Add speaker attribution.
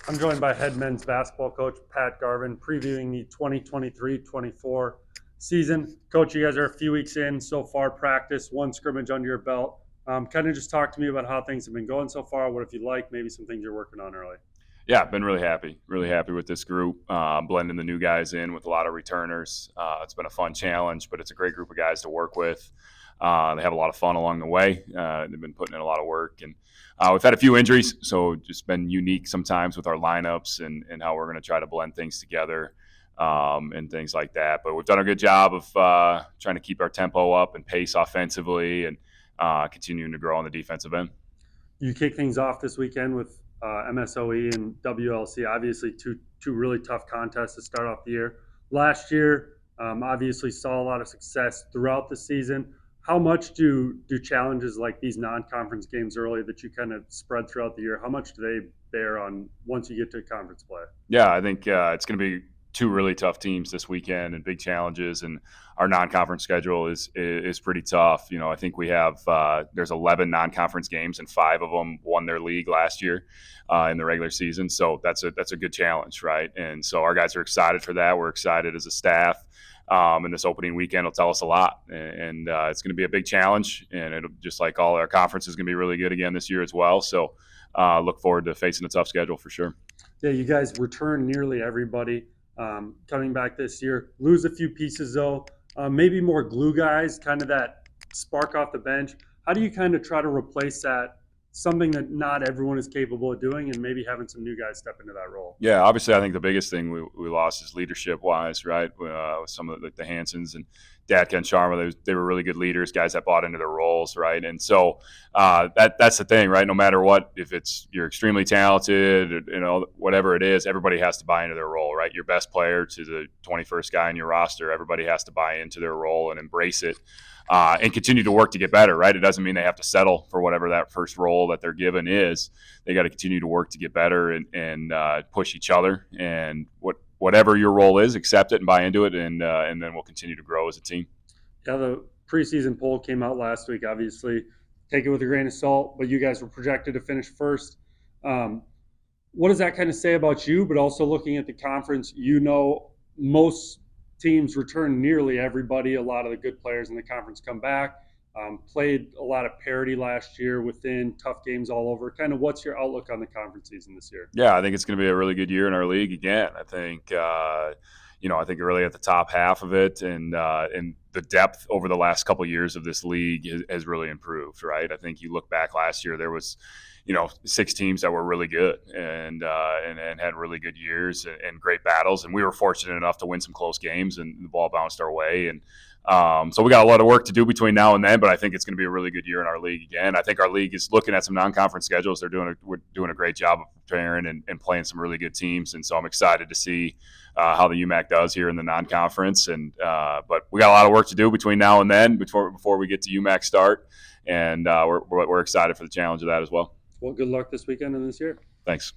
Speaker 1: I'm joined by head men's basketball coach Pat Garvin, previewing the 2023-24 season. Coach, you guys are a few weeks in so far, practice, one scrimmage under your belt. Kind of just talk to me about how things have been going so far. What if you like, maybe some things you're working on early.
Speaker 2: Yeah, I've been really happy with this group, blending the new guys in with a lot of returners. It's been a fun challenge, but it's a great group of guys to work with. They have a lot of fun along the way. They've been putting in a lot of work, and we've had a few injuries, so just been unique sometimes with our lineups and how we're going to try to blend things together and things like that. But we've done a good job of trying to keep our tempo up and pace offensively and continuing to grow on the defensive end.
Speaker 1: You kick things off this weekend with MSOE and WLC. Obviously, two really tough contests to start off the year. Last year, obviously saw a lot of success throughout the season. How much do challenges like these non-conference games early that you kind of spread throughout the year, how much do they bear on once you get to conference play?
Speaker 2: Yeah, I think it's going to be two really tough teams this weekend and big challenges, and our non-conference schedule is pretty tough. You know, I think we have there's 11 non-conference games, and 5 of them won their league last year in the regular season. So that's a good challenge, right? And so our guys are excited for that. We're excited as a staff. And this opening weekend will tell us a lot, and it's going to be a big challenge. And it'll, just like all our conference, is going to be really good again this year as well. So look forward to facing a tough schedule for sure.
Speaker 1: Yeah, you guys return nearly everybody coming back this year. Lose a few pieces though. Maybe more glue guys, kind of that spark off the bench. How do you kind of try to replace that? Something that not everyone is capable of doing, and maybe having some new guys step into that role.
Speaker 2: Yeah, obviously, I think the biggest thing we lost is leadership wise, right? With some of the Hansons and Datka and Sharma, they were really good leaders, guys that bought into their roles, right? And so that's the thing, right? No matter what, if you're extremely talented, you know, whatever it is, everybody has to buy into their role, right? Your best player to the 21st guy in your roster, everybody has to buy into their role and embrace it. And continue to work to get better, right? It doesn't mean they have to settle for whatever that first role that they're given is. They got to continue to work to get better and push each other. And whatever your role is, accept it and buy into it, and then we'll continue to grow as a team.
Speaker 1: Yeah, the preseason poll came out last week. Obviously, take it with a grain of salt, but you guys were projected to finish first. What does that kind of say about you? But also looking at the conference, you know, most teams return nearly everybody. A lot of the good players in the conference come back. Played a lot of parity last year within tough games all over. Kind of what's your outlook on the conference season this year?
Speaker 2: Yeah, I think it's going to be a really good year in our league again. I think I think really at the top half of it, and the depth over the last couple of years of this league has really improved, right? I think you look back last year, there was 6 teams that were really good and had really good years and great battles. And we were fortunate enough to win some close games, and the ball bounced our way. And so we got a lot of work to do between now and then, but I think it's going to be a really good year in our league again. I think our league is looking at some non-conference schedules. We're doing a great job of preparing and playing some really good teams. And so I'm excited to see how the UMAC does here in the non-conference. But we got a lot of work to do between now and then before we get to UMAC start. And we're excited for the challenge of that as well.
Speaker 1: Well, good luck this weekend and this year.
Speaker 2: Thanks.